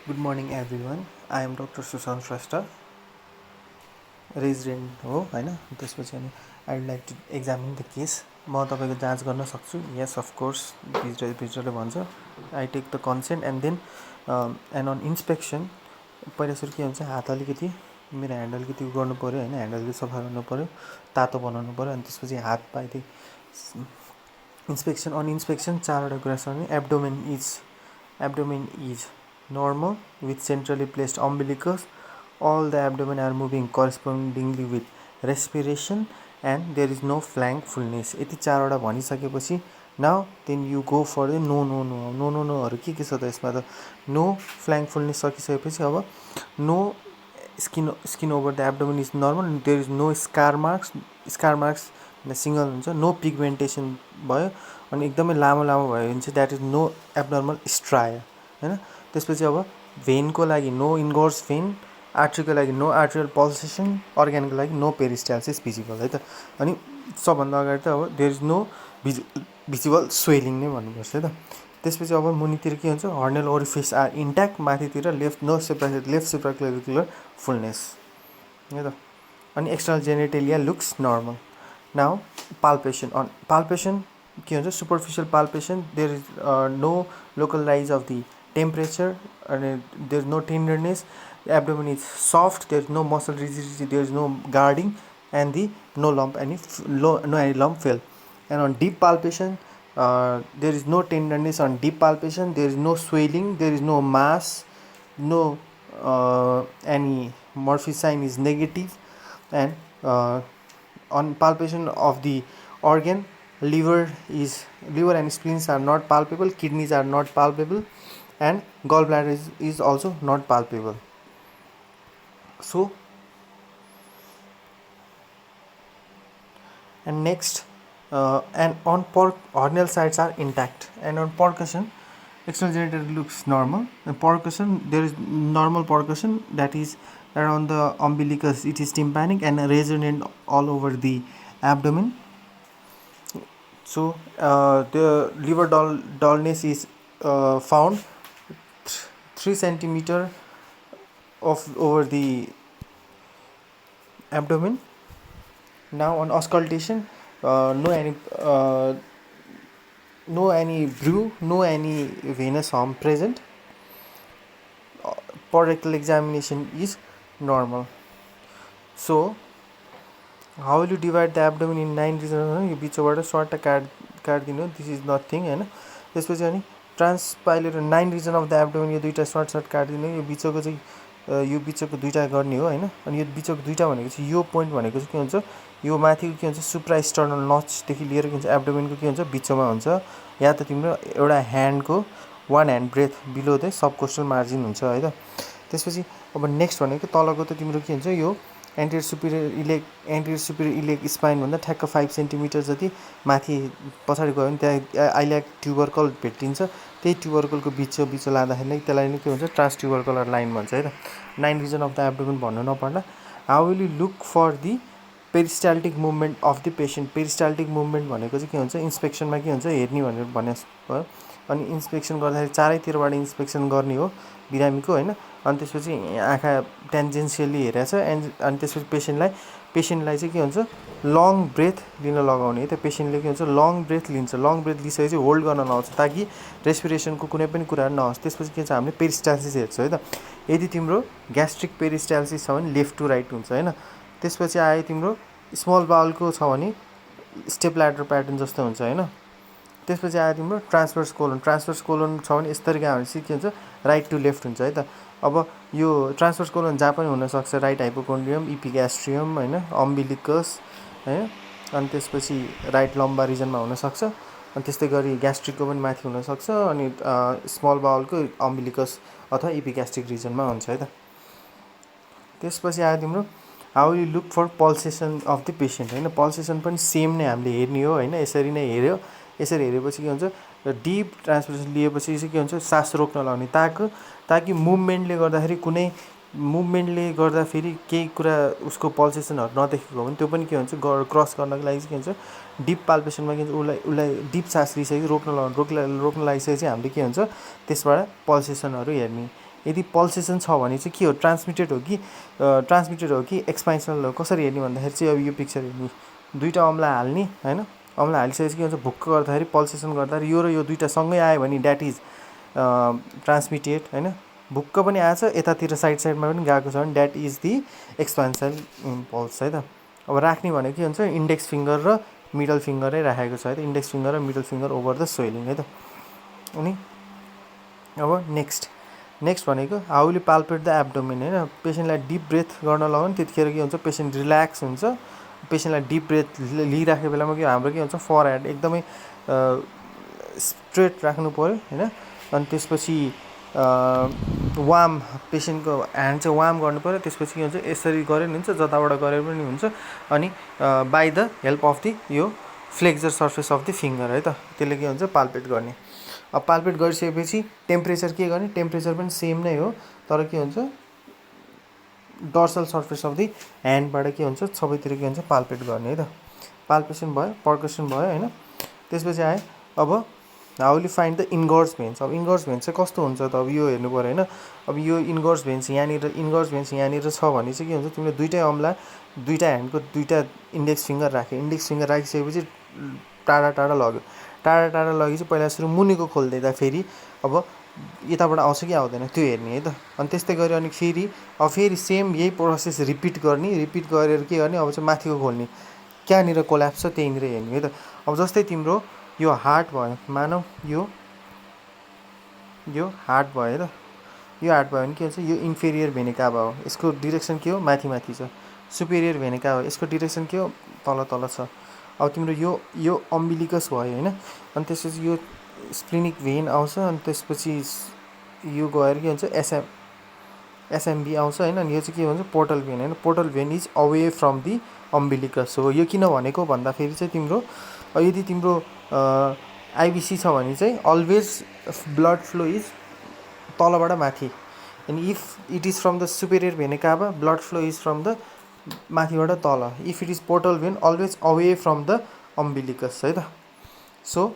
Good morning everyone. I am Dr. Sushant Shrestha, resident हो हैन. त्यसपछि अनि I would like to examine the case. म तपाईँको जाँच गर्न सक्छु. यस अफकोर्स भित्रले भन्छ I take the consent and then and on inspection पहिला सुरु के हुन्छ, हात अलिकति मेरो ह्यान्ड अलिकति गर्नु पऱ्यो होइन, ह्यान्ड अलिकति सफा गर्नु पऱ्यो, तातो बनाउनु पऱ्यो. अनि त्यसपछि हात पाइदिए इन्सपेक्सन. अन इन्सपेक्सन चारवटा कुरा छ भने abdomen is normal with centrally placed umbilicus. All the abdomen are moving correspondingly with respiration and there is no flank fullness. यति चारवटा भनिसकेपछि now then you go for the no के छ त यसमा त. नो फ्ल्याङ्क फुलनेस सकिसकेपछि अब no skin over the abdomen is normal. There is no scar marks single हुन्छ. नो पिगमेन्टेसन भयो अनि एकदमै लामो भयो भने चाहिँ that is no abnormal striae होइन. त्यसपछि अब भेनको लागि नो इन्गोर्स भेन, आर्ट्रीको लागि नो आर्ट्रियल पल्सेसन, अर्ग्यानको लागि नो पेरिस्टाल्सिस भिजिबल है त. अनि सबभन्दा अगाडि त अब there is no visible swelling नै भन्नुपर्छ है त. त्यसपछि अब मुनितिर के हुन्छ, हर्नल ओरिफिस आर इन्ट्याक्ट, माथितिर लेफ्ट सुप्राक्लेभिकुलर फुलनेस है त. अनि external genitalia looks normal. Now palpation के हुन्छ, superficial palpation. There is no local rise of the temperature and there is no tenderness. The abdomen is soft, there is no muscle rigidity, there is no guarding, and no any lump fell. And on deep palpation there is no tenderness. On deep palpation there is no swelling, there is no mass, no any Murphy sign is negative. And on palpation of the organ, liver and spleens are not palpable, kidneys are not palpable, and gallbladder is also not palpable. So and next and on hornal sides are intact. And on percussion, external genital looks normal. The percussion, there is normal percussion, that is around the umbilicus it is tympanic and resonant all over the abdomen. So the liver dullness is found 3 centimeter over the abdomen. Now on auscultation, no any brew, no any venous arm present. Rectal examination is normal. So how will you divide the abdomen in 9 regions? यो बिचबाट short काट्दिनु. This is nothing होइन. त्यसपछि अनि ट्रान्सपाइलेटर 9 reason of the abdomen, यो दुईवटा short काटिदिनु. यो बिचको चाहिँ यो बिचको दुईवटा गर्ने हो होइन. अनि यो बिचको दुईवटा भनेको चाहिँ यो पोइन्ट भनेको चाहिँ के हुन्छ, यो माथिको के हुन्छ सुप्रा स्टर्नल नचदेखि लिएर के हुन्छ एब्डोमेनको के हुन्छ बिचमा हुन्छ. या त तिम्रो एउटा ह्यान्डको 1 hand breadth below the subcostal margin हुन्छ है त. त्यसपछि अब नेक्स्ट भनेको तलको त तिम्रो के हुन्छ, यो एन्टिरियर सुपिरियर इलेक स्पाइन भन्दा ठ्याक्क 5 सेन्टिमिटर जति माथि पछाडि गयो भने त्यहाँ आइल्याक ट्युबरकल भेटिन्छ. त्यही ट्युबरकलको बिच लाँदाखेरि त्यसलाई नै के हुन्छ, ट्रान्स ट्युबरकलर लाइन भन्छ है त. 9 रिजन अफ द एब्डोमेन भन्नु नपर्ला. How will you look for the peristaltic movement of the patient. Peristaltic movement भनेको चाहिँ के हुन्छ, इन्सपेक्सनमा के हुन्छ हेर्ने भनेर भन्ने भयो. अनि इन्सपेक्सन गर्दाखेरि चारैतिरबाट इन्सपेक्सन गर्ने हो बिरामीको होइन. अनि त्यसपछि आँखा टेन्जेन्सियली हेरेको छ. अनि त्यसपछि पेसेन्टलाई चाहिँ के हुन्छ, लङ ब्रेथ लिन लगाउने है त. पेसेन्टले के हुन्छ, लङ ब्रेथ लिन्छ. लङ ब्रेथ लिइसकेपछि होल्ड गर्न नआउँछ ताकि रेस्पिरेसनको कुनै पनि कुराहरू नहोस्. त्यसपछि के छ, हामीले पेरिस्टाल्सिस हेर्छौँ है त. यदि तिम्रो ग्यास्ट्रिक पेरिस्टाल्सिस छ भने लेफ्ट टु राइट हुन्छ होइन. त्यसपछि आयो तिम्रो स्मल बाउलको छ भने स्टेप ल्याडर प्याटर्न जस्तो हुन्छ होइन. त्यसपछि आयो तिम्रो ट्रान्सभर्स कोलोन छ भने यस्तो तरिका भनेपछि के हुन्छ, राइट टु लेफ्ट हुन्छ है त. अब यो ट्रान्सभर्स कोलोन जहाँ पनि हुनसक्छ, राइट हाइपोकोन्ड्रियम, इपिग्यास्ट्रियम होइन, अम्बिलिकस होइन. अनि त्यसपछि राइट लम्बा रिजनमा हुनसक्छ. अनि त्यस्तै गरी ग्यास्ट्रिकको पनि माथि हुनसक्छ. अनि स्मल बाउलको अम्बिलिकस अथवा इपिग्यास्ट्रिक रिजनमा हुन्छ है त. त्यसपछि आयो तिम्रो how you look for pulsation of the patient होइन. पल्सेसन पनि सेम नै हामीले हेर्ने हो होइन. यसरी नै हेऱ्यो. यसरी हेरेपछि के हुन्छ, डिप ट्रान्सपिरेसन लिएपछि चाहिँ के हुन्छ, सास रोक्न लगाउने ताकि मुभमेन्टले गर्दाखेरि केही कुरा उसको पल्सेसनहरू नदेखेको हो भने त्यो पनि के हुन्छ, क्रस गर्नको लागि चाहिँ के हुन्छ, डिप पाल्पेसनमा के हुन्छ, उसलाई डिप सास लिइसकेपछि रोक्न लागिसकेपछि हामीले के हुन्छ, त्यसबाट पल्सेसनहरू हेर्ने. यदि पल्सेसन छ भने चाहिँ के हो, ट्रान्समिटेड हो कि एक्सपान्सनल हो, कसरी हेर्ने भन्दाखेरि चाहिँ अब यो पिक्चर हेर्ने, दुईवटा अम्ला हाल्ने होइन, अम्ला हालिसकेपछि के हुन्छ भुक्क गर्दाखेरि पल्सेसन गर्दाखेरि यो र यो दुईवटा सँगै आयो भने द्याट इज ट्रान्समिटेड होइन, भुक्क पनि आएछ यतातिर साइडमा पनि गएको छ भने that is the expansion impulse है त। अब राख्ने भनेको के हुन्छ, इन्डेक्स फिङ्गर र मिडल फिङ्गरै राखेको छ है त, इन्डेक्स फिङ्गर र middle finger over the swelling है त। अनि अब नेक्स्ट भनेको how will palpate the abdomen होइन, पेसेन्टलाई डिप ब्रेथ गर्न लगाउनु, त्यतिखेर के हुन्छ पेसेन्ट रिल्याक्स हुन्छ, पेसेन्टलाई डिप ब्रेथ लिइराखेको बेलामा के हाम्रो के हुन्छ फर हेड एकदमै स्ट्रेट राख्नु पऱ्यो होइन, अनि त्यसपछि वार्म पेसेन्टको ह्यान्ड चाहिँ वार्म गर्नु पऱ्यो, त्यसपछि के हुन्छ यसरी गरे पनि हुन्छ, जताबाट गरे पनि हुन्छ, अनि by the help of the यो flexor surface of the finger है त, त्यसले के हुन्छ पाल्पेट गर्ने। अब पाल्पेट गरिसकेपछि टेम्परेचर के गर्ने, टेम्परेचर पनि सेम नै हो, तर के हुन्छ डर्सल सर्फेस अफ दि ह्यान्डबाट के हुन्छ सबैतिर के हुन्छ पाल्पेट गर्ने है त। पाल्पेसन भयो, पर्कसन भयो होइन। त्यसपछि आयो अब how will find the engorged veins. अब इन्गर्स भेन्स चाहिँ कस्तो हुन्छ त, अब यो हेर्नु पऱ्यो होइन। अब यो इन्गर्स भेन्स यहाँनिर छ भने चाहिँ के हुन्छ, तिमीले दुइटै अम्ला दुईवटा ह्यान्डको दुईवटा इन्डेक्स फिङ्गर राखिसकेपछि टाढा लगेपछि पहिला सुरु मुनिको खोलिदिँदा फेरि अब यताबाट आउँछ कि आउँदैन त्यो हेर्ने है त। अनि त्यस्तै गरी अनि फेरि सेम यही प्रोसेस रिपिट गरेर के गर्ने, अब चाहिँ माथिको खोल्ने, कहाँनिर कोल्याप्स छ त्यहीँनिर हेर्ने है त। अब जस्तै तिम्रो यो हार्ट भयो, मानौ यो हार्ट भयो है त, यो हार्ट भयो भने के हुन्छ, यो इन्फेरियर भेना काभा हो, यसको डिरेक्सन के हो माथि छ, सुपेरियर भेना काभा हो, यसको डिरेक्सन के हो तल छ। अब तिम्रो यो अम्बिलिकस भयो होइन, अनि त्यसपछि यो स्प्लिनिक भेन आउँछ, अनि त्यसपछि यो गएर के हुन्छ एसएमबी आउँछ होइन, अनि यो चाहिँ के भन्छ पोर्टल भेन होइन, portal vein is away from the umbilicus हो। यो किन भनेको भन्दाखेरि चाहिँ तिम्रो यदि तिम्रो आइबिसी छ भने चाहिँ अलवेज ब्लड फ्लो इज तलबाट माथि, अनि if it is from the superior vena cava blood flow is from the माथिबाट तल, if it is portal vein always away from the umbilicus है त। सो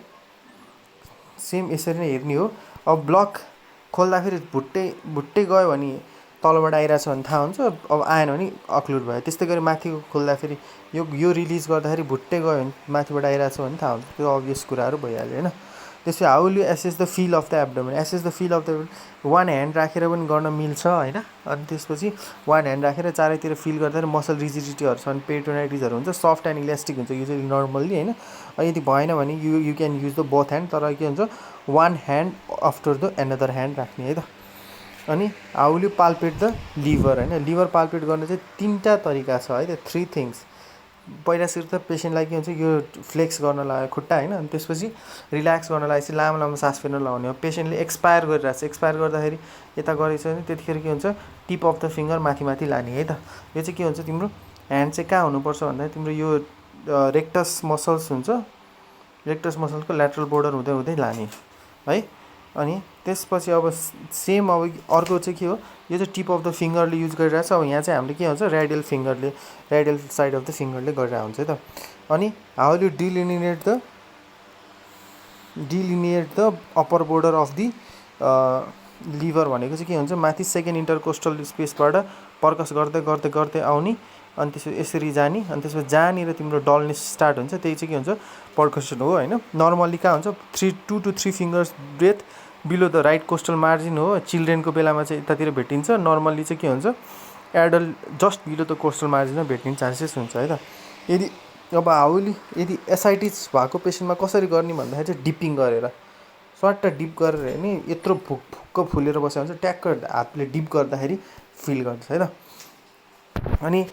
सेम यसरी नै हेर्ने हो। अब ब्लक खोल्दाखेरि भुट्टै गयो भने तलबाट आइरहेछ भने थाहा हुन्छ, अब आएन भने अक्लुड भयो। त्यस्तै गरी माथिको खोल्दाखेरि यो रिलिज गर्दाखेरि भुट्टै गयो भने माथिबाट आइरहेछ भने थाहा हुन्छ, त्यो अभियस कुराहरू भइहाल्यो होइन। त्यसपछि how will you assess the feel of the abdomen, one hand राखेर पनि गर्न मिल्छ होइन। अनि त्यसपछि वान ह्यान्ड राखेर चारैतिर फिल गर्दाखेरि मसल रिजिडिटीहरू छ भने पेरिटोनाइटिसहरू हुन्छ, सफ्ट एन्ड इलास्टिक हुन्छ युजली नर्मल्ली होइन। यदि भएन भने you can use the both hand, तर के हुन्छ one hand after the another hand राख्ने है त। अनि how will you palpate the liver होइन, लिभर पाल्पेट गर्ने चाहिँ 3टा तरिका छ है त, 3 थिङ्स। पहिला सुरु त पेसेन्टलाई के हुन्छ यो फ्लेक्स गर्न लाग्यो खुट्टा होइन, अनि त्यसपछि रिल्याक्स गर्नलाई चाहिँ लामो सास फेर्न लगाउने हो। पेसेन्टले एक्सपायर गरिरहेको छ, एक्सपायर गर्दाखेरि यता गरेछ भने त्यतिखेर के हुन्छ टिप अफ द फिङ्गर माथि लाने है त। यो चाहिँ के हुन्छ तिम्रो ह्यान्ड चाहिँ कहाँ हुनुपर्छ भन्दाखेरि तिम्रो यो रेक्टस मसल्स हुन्छ, रेक्टस मसलको ल्याटरल बोर्डर हुँदै लाने है। अनि त्यसपछि अब सेम अब अर्को चाहिँ के हो, यो चाहिँ टिप अफ द फिङ्गरले युज गरिरहेको छ। अब यहाँ चाहिँ हामीले के हुन्छ रेडियल साइड अफ द फिङ्गरले गरिरहेको हुन्छ है त। अनि how will you delineate the upper border of the liver भनेको चाहिँ के हुन्छ, माथि सेकेन्ड इन्टरकोस्टल स्पेसबाट पर्कस गर्दै आउने, अनि त्यसपछि यसरी जाने, अनि त्यसपछि जहाँनिर तिम्रो डलनेस स्टार्ट हुन्छ त्यही चाहिँ के हुन्छ पर्कसन हो होइन। नर्मल्ली कहाँ हुन्छ 2 to 3 fingers breadth below the right costal margin हो। चिल्ड्रेनको बेलामा चाहिँ यतातिर भेटिन्छ, नर्मल्ली चाहिँ के हुन्छ adult just below the costal मार्जिनमा भेट्ने चान्सेस हुन्छ है त। यदि एसाइटिस भएको पेसेन्टमा कसरी गर्ने भन्दाखेरि चाहिँ डिपिङ गरेर स्वाट्ट डिप गरेर हेर्ने, यत्रो भुक्क फुलेर बसेको हुन्छ, ट्याक्क हातले डिप गर्दाखेरि फिल गर्छ है त। अनि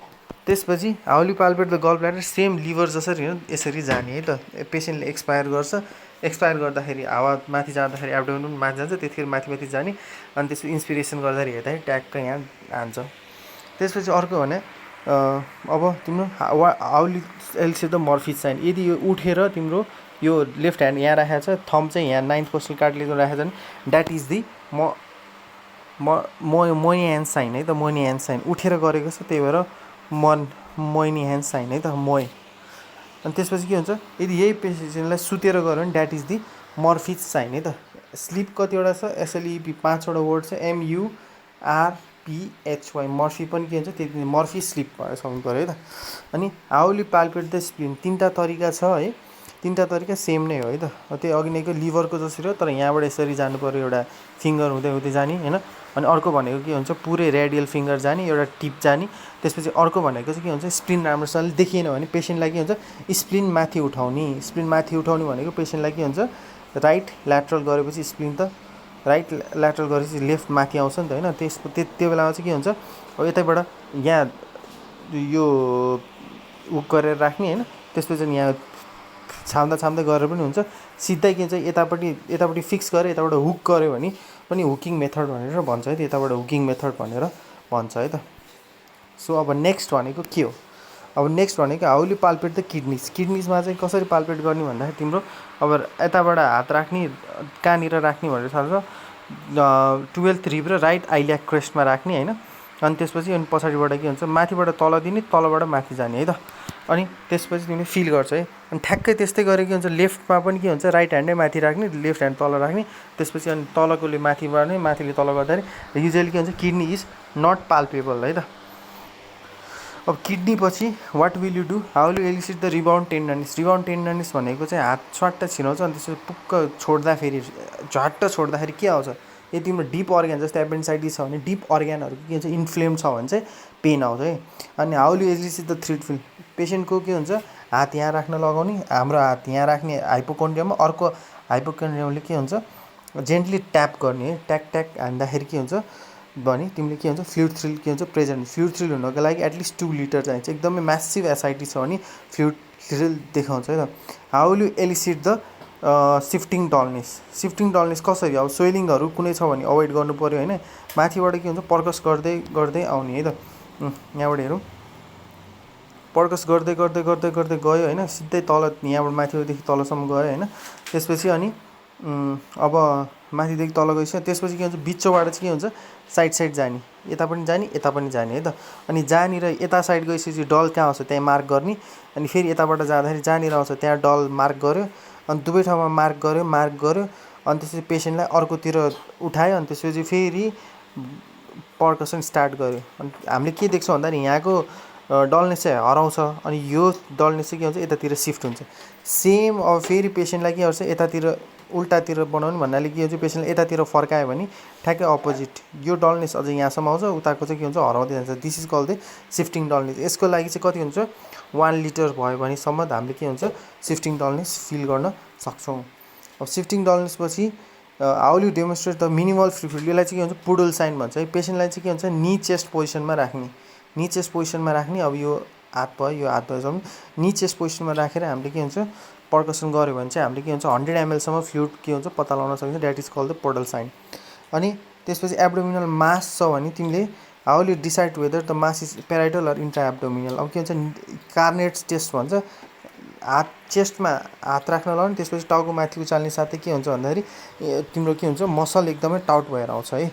त्यसपछि how will you palpate the गल ब्ल्याडर, सेम लिभर जसरी होइन यसरी जाने है त। पेसेन्टले एक्सपायर गर्छ, एक्सपायर गर्दाखेरि हावा माथि जाँदाखेरि एब्डोमेन पनि माथि जान्छ, त्यतिखेर माथि जाने, अनि त्यसपछि इन्सपिरेसन गर्दाखेरि हेर्दाखेरि ट्याक्क यहाँ हान्छ। त्यसपछि अर्को भने अब तिम्रो how will elicit the Murphy's sign, यदि यो उठेर तिम्रो यो लेफ्ट ह्यान्ड यहाँ राखेको छ, थम्ब चाहिँ यहाँ 9th कोस्टल कार्टिलेजमा राखेको छ भने that is the Moynihan sign है त। मोइनी ह्यान्ड साइन उठेर गरेको छ, त्यही भएर मोइनी ह्यान्ड साइन है त, मोय। अनि त्यसपछि के हुन्छ यदि यही पेसेन्टलाई सुतेर गऱ्यो भने द्याट इज दि मर्फिज साइन है त। स्लिप कतिवटा छ, एसएलइपी 5वटा वर्ड छ, MUFF MRPHY मर्फी पनि के हुन्छ त्यति मर्फी स्लिप भएर सक्नु पऱ्यो है त। अनि how will you palpate the spleen, तीनवटा तरिका छ है, तीनवटा तरिका सेम नै हो है त। त्यो अघि नैको लिभरको जसरी हो, तर यहाँबाट यसरी जानु पऱ्यो, एउटा फिङ्गर हुँदै हुँदै जाने होइन। अनि अर्को भनेको के हुन्छ पुरै रेडियल फिङ्गर जाने, एउटा टिप जाने। त्यसपछि अर्को भनेको चाहिँ के हुन्छ स्प्लिन राम्रोसँगले देखिएन भने पेसेन्टलाई के हुन्छ स्प्लिन माथि उठाउने। स्प्लिन माथि उठाउने भनेको पेसेन्टलाई के हुन्छ राइट ल्याटरल गरेपछि स्प्लिन त राइट ल्याटरल गरेपछि लेफ्ट माथि आउँछ नि त होइन। त्यो बेलामा चाहिँ के हुन्छ अब यतैबाट यहाँ यो हुक गरेर राख्ने होइन, त्यसपछि यहाँ छाम्दा गरेर पनि हुन्छ, सिधै के हुन्छ यतापट्टि फिक्स गरेर यताबाट हुक गऱ्यो भने पनि हुकिङ मेथड भनेर भन्छ है त, यताबाट हुकिङ मेथड भनेर भन्छ है त। सो अब नेक्स्ट भनेको के हो, अब नेक्स्ट भनेको how will you palpate the kidneys. किडनीजमा चाहिँ कसरी पाल्पेट गर्ने भन्दाखेरि तिम्रो अब यताबाट हात राख्ने कहाँनिर राख्ने भनेर थाहा छ, 12th रिब र राइट आइल्याक क्रेस्टमा राख्ने होइन। अनि त्यसपछि अनि पछाडिबाट के हुन्छ माथिबाट तल दिने, तलबाट माथि जाने है त। अनि त्यसपछि तिमीले फिल गर्छ है। अनि ठ्याक्कै त्यस्तै गरेर के हुन्छ लेफ्टमा पनि के हुन्छ राइट ह्यान्डै माथि राख्ने, लेफ्ट ह्यान्ड तल राख्ने, त्यसपछि अनि तलकोले माथि बढ्ने, माथिले तल गर्दाखेरि युजली के हुन्छ किडनी इज नट पाल्पेबल है त। अब किडनी पछि what will you do, how will you elicit the rebound tenderness. Rebound tenderness भनेको चाहिँ हात स्वाट्ट छिराउँछ, अनि त्यसपछि पुक्क छोड्दाखेरि झट्ट छोड्दाखेरि के आउँछ, यदि तिम्रो डिप अर्ग्यान जस्तै एपेन्डिसाइटिस छ भने डिप अर्ग्यानहरू के हुन्छ इन्फ्लेम छ भने चाहिँ पेन आउँछ है। अनि how will you elicit the thrill feel, पेसेन्टको के हुन्छ हात यहाँ राख्न लगाउने, हाम्रो हात यहाँ राख्ने हाइपोकोन्ड्रियममा, अर्को हाइपोकोन्ड्रियमले के हुन्छ जेन्टली ट्याप गर्ने है, ट्याक ट्याक हान्दाखेरि के हुन्छ भने तिमीले के हुन्छ फ्लुइड थ्रिल के हुन्छ प्रेजेन्ट। फ्लुइड थ्रिल हुनको लागि एटलिस्ट 2 लिटर चाहिन्छ, एकदमै म्यासिभ एसआइटी छ भने फ्लुइड थ्रिल देखाउँछ है त। How will you elicit the shifting dullness. Shifting dullness कसरी, अब स्वेलिङहरू कुनै छ भने अभोइड गर्नु पऱ्यो होइन। माथिबाट के हुन्छ पर्कस गर्दै गर्दै आउने है त, यहाँबाट हेरौँ पर्कस गर्दै गर्दै गर्दै गर्दै गयो होइन, सिधै तल यहाँबाट माथिदेखि तलसम्म गयो होइन। त्यसपछि अनि अब माथिदेखि तल गइसक्यो, त्यसपछि के हुन्छ बिचोबाट चाहिँ के हुन्छ साइड जाने, यता पनि जाने यता पनि जाने है त। अनि जहाँनिर यता साइड गइसकेपछि डल कहाँ आउँछ त्यहाँ मार्क गर्ने, अनि फेरि यताबाट जाँदाखेरि जहाँनिर आउँछ त्यहाँ डल मार्क गर्यो, अनि दुवै ठाउँमा मार्क गर्यो, अनि त्यसपछि पेसेन्टलाई अर्कोतिर उठायो, अनि त्यसपछि फेरि पर्कसन स्टार्ट गर्यो। अनि हामीले के देख्छौँ भन्दाखेरि यहाँको डलनेस चाहिँ हराउँछ, अनि यो डलनेस चाहिँ के हुन्छ यतातिर सिफ्ट हुन्छ। सेम अब फेरि पेसेन्टलाई के गर्छ यतातिर उल्टातिर बनाउनु भन्नाले के हुन्छ पेसेन्टले यतातिर फर्कायो भने ठ्याक्कै अपोजिट यो डलनेस अझै यहाँसम्म आउँछ, उताको चाहिँ के हुन्छ हराउँदै जान्छ। This is called the shifting dullness. यसको लागि चाहिँ कति हुन्छ 1 लिटर भयो भनेसम्म हामीले के हुन्छ सिफ्टिङ डलनेस फिल गर्न सक्छौँ। अब सिफ्टिङ डलनेस पछि how will you demonstrate the minimal free fluid, यसलाई चाहिँ के हुन्छ पुडल साइन भन्छ है। पेसेन्टलाई चाहिँ के हुन्छ नी चेस्ट पोजिसनमा राख्ने, नी चेस्ट पोजिसनमा राख्ने। अब यो हात भयो यो हात भयो नी चेस्ट पोजिसनमा राखेर हामीले के हुन्छ पर्कसन गऱ्यो भने चाहिँ हामीले के हुन्छ 100 ml सम्म फ्लुइड के हुन्छ पत्ता लगाउन सकिन्छ, that is called the puddle sign. अनि त्यसपछि एब्डोमिनल मास छ भने तिमीले how will you decide whether the mass is parietal or intra abdominal. अब के हुन्छ कार्नेट्स टेस्ट भन्छ, हात चेस्टमा हात राख्न लगाउने, त्यसपछि टाउको माथि उचाल्ने साथै के हुन्छ भन्दाखेरि तिम्रो के हुन्छ मसल एकदमै टाउट भएर आउँछ है।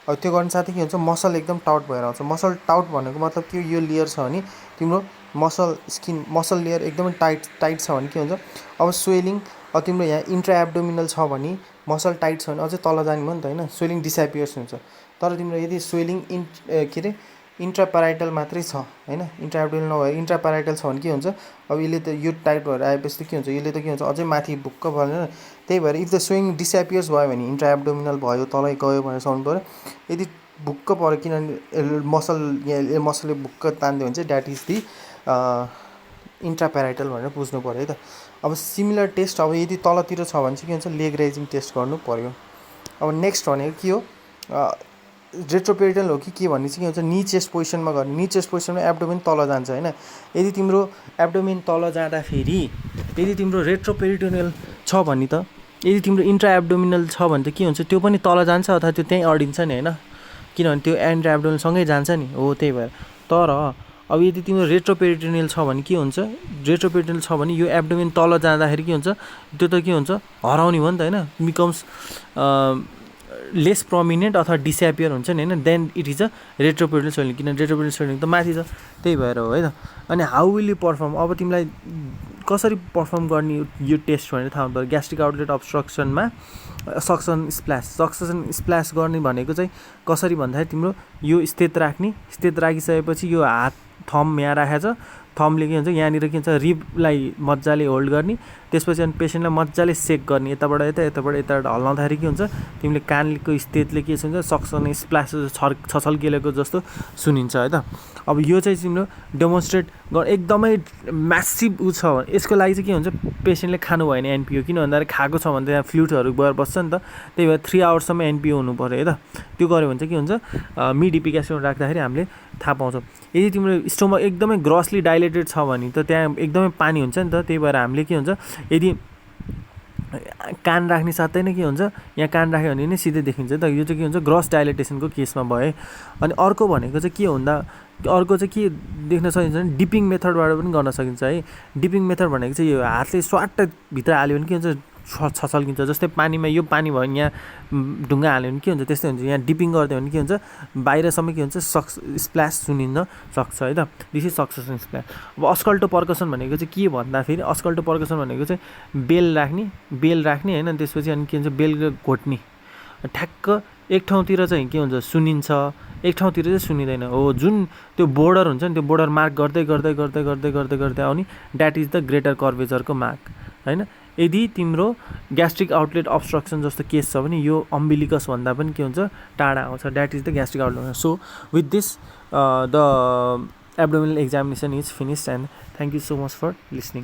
अब त्यो गर्ने साथै के हुन्छ मसल एकदम टाउट भएर आउँछ। मसल टाउट भनेको मतलब के यो लेयर छ भने तिम्रो मसल स्किन मसल लेयर एकदमै टाइट छ भने के हुन्छ अब स्वेलिङ, अब तिम्रो यहाँ इन्ट्रा एब्डोमिनल छ भने मसल टाइट छ भने अझै तल जाने भयो नि त होइन, स्वेलिङ डिसएपियर्स हुन्छ। तर तिम्रो यदि स्वेलिङ के अरे इन्ट्रा प्याराइटल मात्रै छ होइन, इन्ट्रा एब्डोमिनल नभएर इन्ट्रा प्याराइटल छ भने के हुन्छ अब यसले त यो टाइट भएर आएपछि के हुन्छ यसले त के हुन्छ अझै माथि भुक्क भएन। त्यही भएर इफ द स्वेलिङ डिसएपियर्स भयो भने इन्ट्रा एब्डोमिनल भयो तलै गयो भनेर सुन्नु पऱ्यो। यदि भुक्क पऱ्यो किनभने मसल यहाँ मसलले भुक्क तान्दियो भने चाहिँ द्याट इज दि इन्ट्रा प्याराइटल भनेर बुझ्नु पऱ्यो है त। अब सिमिलर टेस्ट अब यदि तलतिर छ भने चाहिँ के हुन्छ लेग रेजिङ टेस्ट गर्नु पऱ्यो। अब नेक्स्ट भनेको के हो रेट्रोपेरिटल हो कि के भन्ने चाहिँ के हुन्छ नी चेस्ट पोजिसनमा गर्ने। नी चेस्ट पोजिसनमा एब्डोमेन तल जान्छ होइन। यदि तिम्रो एब्डोमेन तल जाँदाखेरि यदि तिम्रो रेट्रोपेरिटोनियल छ भने त यदि तिम्रो इन्ट्रा एब्डोमिनल छ भने त के हुन्छ त्यो पनि तल जान्छ अथवा त्यो त्यहीँ अडिन्छ नि होइन, किनभने त्यो इन्ट्रा एब्डोमिनलसँगै जान्छ नि हो। त्यही भएर तर अब यदि तिम्रो रेट्रोपेरिटोनियल छ भने के हुन्छ रेट्रोपेरिटोनियल छ भने यो एब्डोमेन तल जाँदाखेरि के हुन्छ त्यो त के हुन्छ हराउने हो नि त होइन, बिकम्स लेस प्रोमिनेन्ट अथवा डिसएपियर हुन्छ नि होइन, then it is a retroperitoneal swelling, किनभने रेट्रोपेरिटोनियल स्वेलिङ त माथि छ। त्यही भएर हो है त। अनि हाउ विल यु पर्फर्म, अब तिमीलाई कसरी पर्फर्म गर्ने यो टेस्ट भनेर थाहा हुनुपर्यो। ग्यास्ट्रिक आउटलेट अब्स्ट्रक्सनमा सक्सन स्प्ल्यास गर्ने भनेको चाहिँ कसरी भन्दाखेरि तिम्रो यो स्थित राखिसकेपछि यो हात थम्ब यहाँ राखेको छ, थम्बले के हुन्छ यहाँनिर के हुन्छ रिबलाई मजाले होल्ड गर्ने, त्यसपछि अनि पेसेन्टलाई मजाले सेक गर्ने, यताबाट यताबाट हल्लाउँदाखेरि के हुन्छ तिमीले कानको स्थितले के हुन्छ सक्सन स्प्ल्यास छछल्किएको जस्तो सुनिन्छ है त। अब यो चाहिँ तिम्रो डेमोन्स्ट्रेट एकदमै म्यासिभ उ छ भने यसको लागि चाहिँ के हुन्छ पेसेन्टले खानु भएन एनपिओ, किन भन्दाखेरि खाएको छ भने त्यहाँ फ्लुइडहरू गएर बस्छ नि त, त्यही भएर 3 आवर्ससम्म एनपिओ हुनु पऱ्यो है त। त्यो गऱ्यो भने चाहिँ के हुन्छ मिड इपिक एसिड राख्दाखेरि हामीले थाहा पाउँछौँ। यदि तिम्रो स्टोमक एकदमै ग्रसली डाइलेटेड छ भने त त्यहाँ एकदमै पानी हुन्छ नि त, त्यही भएर हामीले के हुन्छ यदि कान राख्ने साथै नै के हुन्छ यहाँ कान राख्यो भने नै सिधै देखिन्छ त। यो चाहिँ के हुन्छ ग्रस डाइलेटेसनको केसमा भयो। अनि अर्को भनेको चाहिँ अर्को चाहिँ के देख्न सकिन्छ भने डिपिङ मेथडबाट पनि गर्न सकिन्छ है। डिपिङ मेथड भनेको चाहिँ यो हातले स्वाट्ट भित्र हाल्यो भने के हुन्छ छछल्किन्छ, जस्तै पानीमा यो पानी भयो भने यहाँ ढुङ्गा हाल्यो भने के हुन्छ त्यस्तै हुन्छ। यहाँ डिपिङ गरिदियो भने के हुन्छ बाहिरसम्म के हुन्छ स्प्ल्यास सुनिन सक्छ है त। This is succussion splash. अब अस्कल्टो पर्कसन भनेको चाहिँ के भन्दाखेरि अस्कल्टो पर्कसन भनेको चाहिँ बेल राख्ने होइन, त्यसपछि अनि के हुन्छ बेल घोट्ने, ठ्याक्क एक ठाउँतिर चाहिँ के हुन्छ सुनिन्छ, एक ठाउँतिर चाहिँ सुनिँदैन। हो जुन त्यो बोर्डर हुन्छ नि त्यो बोर्डर मार्क गर्दै आउने द्याट इज द ग्रेटर कर्भेचरको मार्क होइन। यदि तिम्रो ग्यास्ट्रिक आउटलेट अब्स्ट्रक्सन जस्तो केस छ भने यो अम्बिलिकस भन्दा पनि के हुन्छ टाढा आउँछ, that is the gastric outlet. So with this the abdominal examination is finished and thank you so much for listening.